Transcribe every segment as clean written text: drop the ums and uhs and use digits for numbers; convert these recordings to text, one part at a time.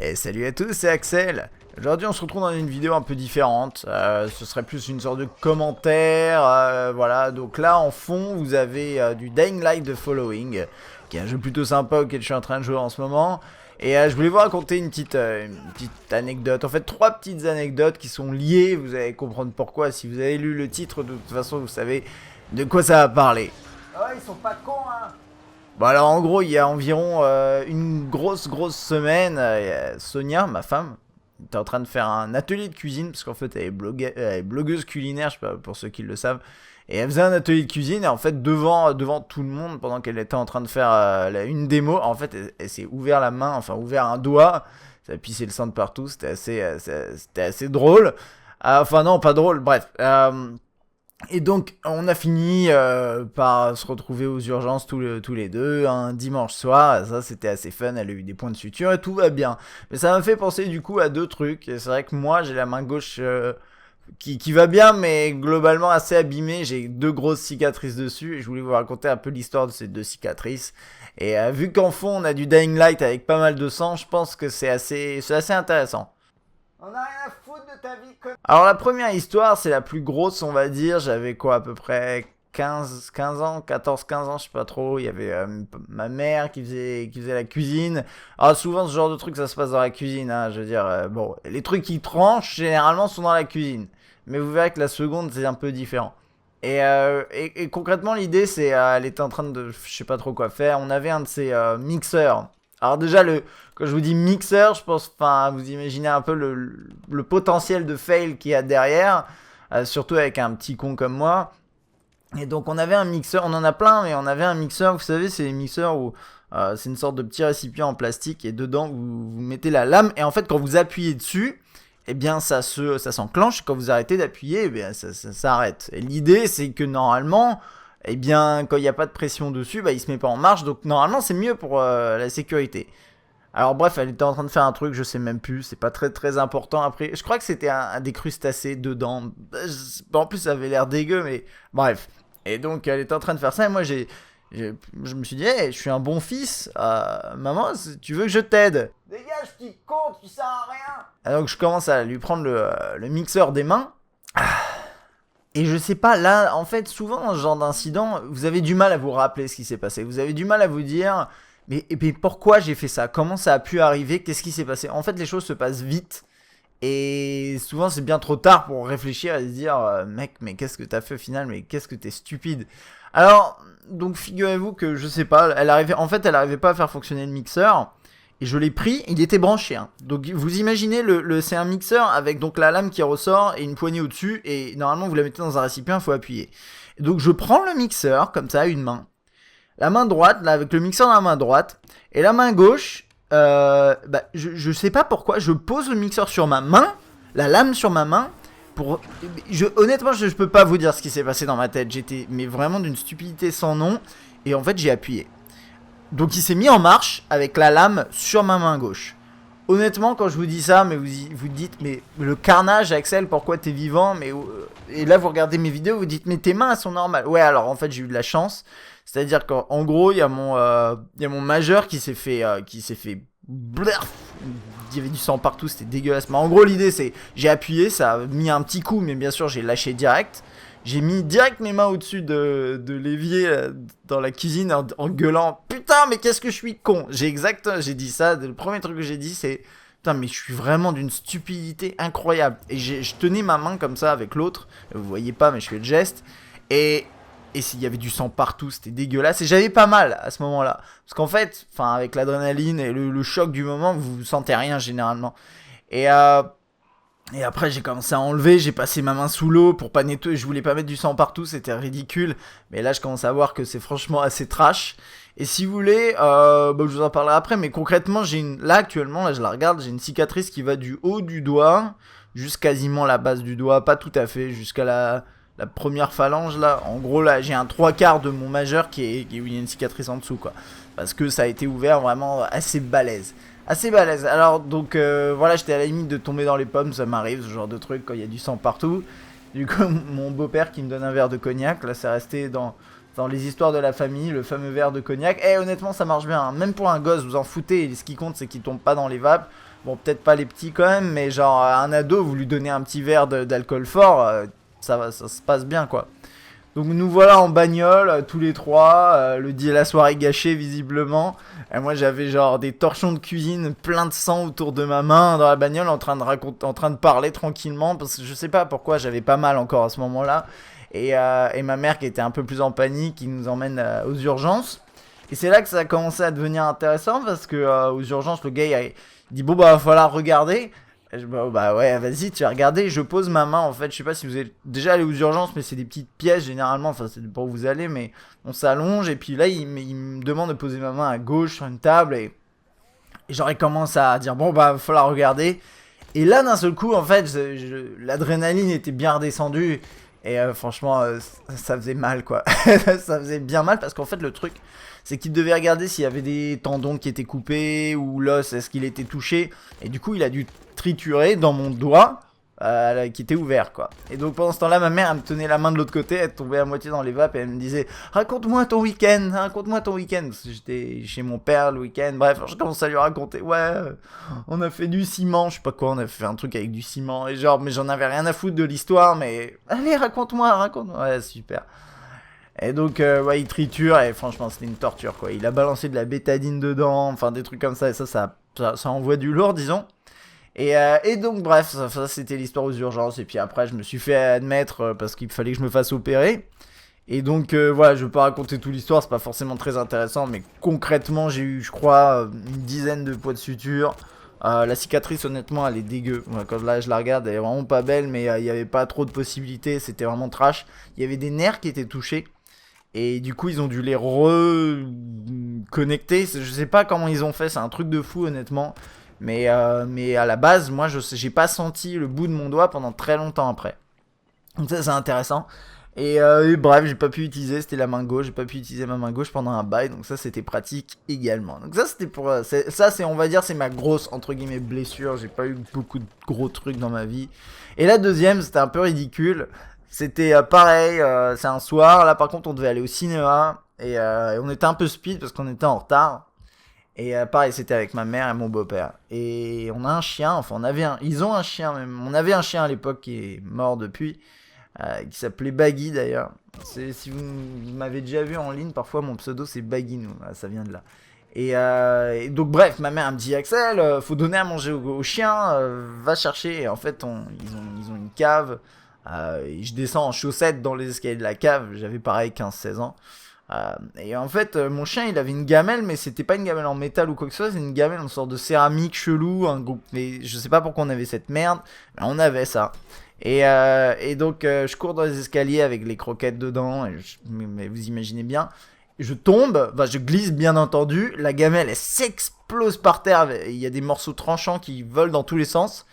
Et salut à tous, c'est Axel. Aujourd'hui on se retrouve dans une vidéo un peu différente, ce serait plus une sorte de commentaire, voilà. Donc là en fond vous avez du Dying Light The Following, qui est un jeu plutôt sympa auquel je suis en train de jouer en ce moment. Et je voulais vous raconter une petite anecdote, en fait 3 petites anecdotes qui sont liées, vous allez comprendre pourquoi. Si vous avez lu le titre, de toute façon vous savez de quoi ça va parler. Ah ouais, ils sont pas cons hein. Bon alors en gros il y a environ une grosse semaine, Sonia, ma femme, était en train de faire un atelier de cuisine, parce qu'en fait elle est blogueuse culinaire, je sais pas pour ceux qui le savent, et elle faisait un atelier de cuisine, et en fait devant tout le monde, pendant qu'elle était en train de faire une démo, en fait elle s'est ouvert la main, enfin ouvert un doigt, ça a pissé le sang de partout, c'était assez drôle, enfin non pas drôle, bref. Et donc, on a fini par se retrouver aux urgences tous les deux, un dimanche soir. Ça, c'était assez fun. Elle a eu des points de suture et tout va bien. Mais ça m'a fait penser du coup à deux trucs. Et c'est vrai que moi, j'ai la main gauche qui va bien, mais globalement assez abîmée. J'ai 2 grosses cicatrices dessus. Et je voulais vous raconter un peu l'histoire de ces 2 cicatrices. Et vu qu'en fond, on a du Dying Light avec pas mal de sang, je pense que c'est assez intéressant. On a rien à foutre de ta vie. Alors la première histoire, c'est la plus grosse, on va dire. J'avais quoi, à peu près 15 ans, 14-15 ans, je sais pas trop. Il y avait ma mère qui faisait la cuisine. Alors souvent ce genre de truc, ça se passe dans la cuisine, hein. Je veux dire, bon, les trucs qui tranchent, généralement, sont dans la cuisine. Mais vous verrez que la seconde, c'est un peu différent. Et concrètement, l'idée, c'est, elle était en train de, je sais pas trop quoi faire. On avait un de ces mixeurs. Alors déjà, quand je vous dis mixeur, je pense, enfin, vous imaginez un peu le potentiel de fail qu'il y a derrière, surtout avec un petit con comme moi. Et donc on avait un mixeur, on en a plein, mais on avait un mixeur, vous savez, c'est les mixeurs où c'est une sorte de petit récipient en plastique, et dedans vous mettez la lame, et en fait quand vous appuyez dessus, eh bien ça s'enclenche, et quand vous arrêtez d'appuyer, eh bien ça s'arrête. Et l'idée c'est que normalement, eh bien quand il n'y a pas de pression dessus, bah, il se met pas en marche, donc normalement c'est mieux pour la sécurité. Alors bref, elle était en train de faire un truc, je sais même plus, c'est pas très important. Après, je crois que c'était des crustacés dedans. En plus, ça avait l'air dégueu, mais bref. Et donc, elle était en train de faire ça, et moi, je me suis dit, hey, je suis un bon fils. Maman, tu veux que je t'aide? Dégage, petit con, tu sers à rien. Et donc, je commence à lui prendre le mixeur des mains. Et je sais pas, là, en fait, souvent dans ce genre d'incident, vous avez du mal à vous rappeler ce qui s'est passé. Vous avez du mal à vous dire, mais pourquoi j'ai fait ça? Comment ça a pu arriver? Qu'est-ce qui s'est passé? En fait, les choses se passent vite. Et souvent, c'est bien trop tard pour réfléchir et se dire, mec, mais qu'est-ce que t'as fait au final? Mais qu'est-ce que t'es stupide? Alors, donc, figurez-vous que, je sais pas, elle arrivait pas à faire fonctionner le mixeur. Et je l'ai pris, il était branché, hein. Donc vous imaginez, c'est un mixeur avec donc la lame qui ressort et une poignée au-dessus, et normalement vous la mettez dans un récipient, il faut appuyer. Et donc je prends le mixeur, comme ça, à une main, la main droite, là, avec le mixeur dans la main droite, et la main gauche, je sais pas pourquoi, je pose le mixeur sur ma main, la lame sur ma main, honnêtement, je peux pas vous dire ce qui s'est passé dans ma tête, j'étais mais vraiment d'une stupidité sans nom, et en fait j'ai appuyé. Donc il s'est mis en marche avec la lame sur ma main gauche. Honnêtement, quand je vous dis ça, mais vous dites, mais le carnage, Axel, pourquoi t'es vivant? Et là, vous regardez mes vidéos, vous dites, mais tes mains, elles sont normales. Ouais, alors en fait, j'ai eu de la chance. C'est-à-dire qu'en gros, il y a mon majeur qui s'est fait blerf. Il y avait du sang partout, c'était dégueulasse. Mais en gros, l'idée, c'est, j'ai appuyé, ça a mis un petit coup, mais bien sûr, j'ai lâché direct. J'ai mis direct mes mains au-dessus de l'évier dans la cuisine en gueulant « Putain, mais qu'est-ce que je suis con !» J'ai dit ça, le premier truc que j'ai dit c'est « Putain, mais je suis vraiment d'une stupidité incroyable !» Et je tenais ma main comme ça avec l'autre, vous voyez pas, mais je fais le geste, et il y avait du sang partout, c'était dégueulasse, et j'avais pas mal à ce moment-là. Parce qu'en fait, avec l'adrénaline et le choc du moment, vous sentez rien généralement. Et après j'ai commencé à enlever, j'ai passé ma main sous l'eau pour pas nettoyer, je voulais pas mettre du sang partout, c'était ridicule. Mais là je commence à voir que c'est franchement assez trash. Et si vous voulez, je vous en parlerai après, mais concrètement là actuellement, là je la regarde, j'ai une cicatrice qui va du haut du doigt, jusqu'à quasiment la base du doigt, pas tout à fait, jusqu'à la première phalange là. En gros là j'ai un 3/4 de mon majeur où il y a une cicatrice en dessous quoi. Parce que ça a été ouvert vraiment assez balèze. Alors donc voilà, j'étais à la limite de tomber dans les pommes, ça m'arrive ce genre de truc quand il y a du sang partout. Du coup mon beau-père qui me donne un verre de cognac, là c'est resté dans les histoires de la famille, le fameux verre de cognac. Et honnêtement, ça marche bien, hein. Même pour un gosse, vous en foutez, ce qui compte, c'est qu'il tombe pas dans les vapes. Bon, peut-être pas les petits quand même, mais genre, un ado, vous lui donnez un petit verre d'alcool fort, ça se passe bien, quoi. Donc nous voilà en bagnole, tous les trois, la soirée gâchée visiblement. Et moi j'avais genre des torchons de cuisine plein de sang autour de ma main dans la bagnole en train de parler tranquillement. Parce que je sais pas pourquoi, j'avais pas mal encore à ce moment-là. Et ma mère qui était un peu plus en panique, qui nous emmène aux urgences. Et c'est là que ça a commencé à devenir intéressant parce que aux urgences le gars il dit bon bah va falloir regarder. Et bah ouais, vas-y, tu vas regarder. Je pose ma main en fait. Je sais pas si vous êtes déjà allé aux urgences, mais c'est des petites pièces généralement. Enfin, c'est pas où vous allez, mais on s'allonge. Et puis là, il me demande de poser ma main à gauche sur une table. Et j'aurais commencé à dire bon, bah, va falloir regarder. Et là, d'un seul coup, en fait, l'adrénaline était bien redescendue. Et franchement, ça faisait mal quoi. Ça faisait bien mal parce qu'en fait, le truc, c'est qu'il devait regarder s'il y avait des tendons qui étaient coupés ou l'os, est-ce qu'il était touché. Et du coup, il a dû triturer dans mon doigt qui était ouvert quoi. Et donc pendant ce temps-là, ma mère elle me tenait la main de l'autre côté, elle tombait à moitié dans les vapes et elle me disait raconte-moi ton week-end, raconte-moi ton week-end. Parce que j'étais chez mon père le week-end, bref, je commence à lui raconter, ouais, on a fait du ciment, je sais pas quoi, on a fait un truc avec du ciment, et genre, mais j'en avais rien à foutre de l'histoire, mais allez, raconte-moi, ouais, super. Et donc, ouais, il triture, et franchement, c'était une torture, quoi. Il a balancé de la bétadine dedans, enfin, des trucs comme ça, et ça envoie du lourd, disons. Et donc, bref, ça c'était l'histoire aux urgences, et puis après, je me suis fait admettre, parce qu'il fallait que je me fasse opérer. Et donc, voilà, je veux pas raconter toute l'histoire, c'est pas forcément très intéressant, mais concrètement, j'ai eu, je crois, une dizaine de poids de suture. La cicatrice, honnêtement, elle est dégueu. Quand là, je la regarde, elle est vraiment pas belle, mais il y avait pas trop de possibilités, c'était vraiment trash. Il y avait des nerfs qui étaient touchés. Et du coup, ils ont dû les reconnecter. Je sais pas comment ils ont fait, c'est un truc de fou, honnêtement. Mais à la base, moi, j'ai pas senti le bout de mon doigt pendant très longtemps après. Donc ça, c'est intéressant. Et bref, j'ai pas pu utiliser, c'était la main gauche, j'ai pas pu utiliser ma main gauche pendant un bail, donc ça c'était pratique également. Donc ça c'était pour, ça c'est, on va dire, c'est ma grosse, entre guillemets, blessure, j'ai pas eu beaucoup de gros trucs dans ma vie. Et la deuxième, c'était un peu ridicule, c'était pareil, c'est un soir, là par contre on devait aller au cinéma, et on était un peu speed parce qu'on était en retard. Et pareil, c'était avec ma mère et mon beau-père. Et on a un chien, enfin ils ont un chien même, on avait un chien à l'époque qui est mort depuis. Qui s'appelait Baggy d'ailleurs. Si vous m'avez déjà vu en ligne, parfois mon pseudo c'est Baggy, nous, ça vient de là. Et donc bref, ma mère elle me dit Axel, faut donner à manger au chien, va chercher. Et en fait, ils ont une cave. Et je descends en chaussettes dans les escaliers de la cave. J'avais pareil 15-16 ans. Et en fait, mon chien il avait une gamelle, mais c'était pas une gamelle en métal ou quoi que ce soit, c'est une gamelle en sorte de céramique chelou. Mais je sais pas pourquoi on avait cette merde, mais on avait ça. Et donc, je cours dans les escaliers avec les croquettes dedans, mais vous imaginez bien. Je tombe, bah, je glisse bien entendu, la gamelle elle s'explose par terre, il y a des morceaux tranchants qui volent dans tous les sens.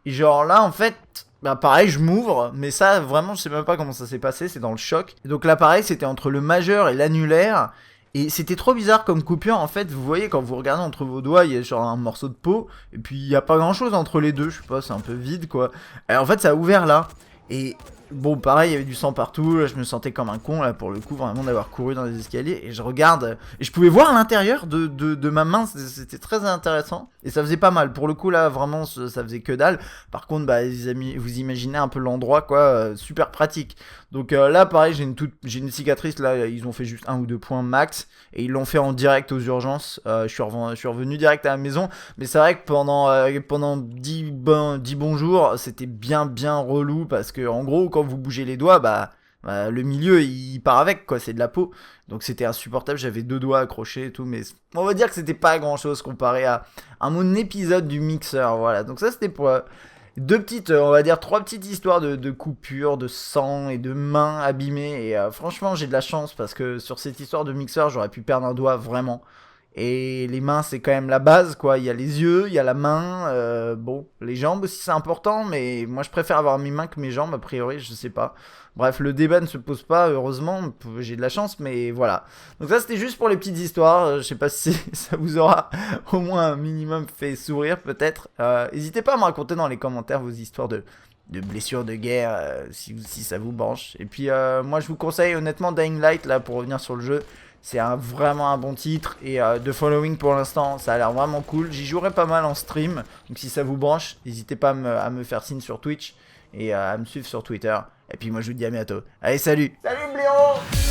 Et genre là, en fait, bah pareil, je m'ouvre, mais ça, vraiment, je sais même pas comment ça s'est passé, c'est dans le choc. Et donc là, pareil, c'était entre le majeur et l'annulaire. Et c'était trop bizarre comme coupure, en fait, vous voyez, quand vous regardez entre vos doigts, il y a genre un morceau de peau, et puis il n'y a pas grand chose entre les deux, je sais pas, c'est un peu vide, quoi. Et en fait, ça a ouvert là. Et bon, pareil, il y avait du sang partout, là, je me sentais comme un con, là, pour le coup, vraiment d'avoir couru dans les escaliers, et je regarde, et je pouvais voir l'intérieur de ma main, c'était très intéressant, et ça faisait pas mal, pour le coup, là, vraiment, ça faisait que dalle. Par contre, bah, les amis, vous imaginez un peu l'endroit, quoi, super pratique. Donc là, pareil, j'ai une cicatrice, là, ils ont fait juste 1 ou 2 points max, et ils l'ont fait en direct aux urgences, je suis revenu direct à la maison, mais c'est vrai que pendant 10 bons jours, c'était bien relou, parce que, en gros, quand vous bougez les doigts, bah le milieu il part avec quoi, c'est de la peau, donc c'était insupportable, j'avais 2 doigts accrochés et tout, mais on va dire que c'était pas grand chose comparé à mon épisode du mixeur, voilà. Donc ça c'était pour deux petites, on va dire 3 petites histoires de coupures, de sang et de mains abîmées, et franchement j'ai de la chance parce que sur cette histoire de mixeur j'aurais pu perdre un doigt vraiment. Et les mains, c'est quand même la base, quoi. Il y a les yeux, il y a la main. Bon, les jambes aussi, c'est important. Mais moi, je préfère avoir mes mains que mes jambes, a priori, je sais pas. Bref, le débat ne se pose pas, heureusement. J'ai de la chance, mais voilà. Donc ça, c'était juste pour les petites histoires. Je sais pas si ça vous aura au moins un minimum fait sourire, peut-être. N'hésitez pas à me raconter dans les commentaires vos histoires de blessures de guerre, si ça vous branche. Et puis moi je vous conseille honnêtement Dying Light, là pour revenir sur le jeu. C'est vraiment un bon titre. Et The Following pour l'instant, ça a l'air vraiment cool. J'y jouerai pas mal en stream. Donc si ça vous branche, n'hésitez pas à me faire signe sur Twitch. Et à me suivre sur Twitter. Et puis moi je vous dis à bientôt. Allez, salut. Salut, blaireau.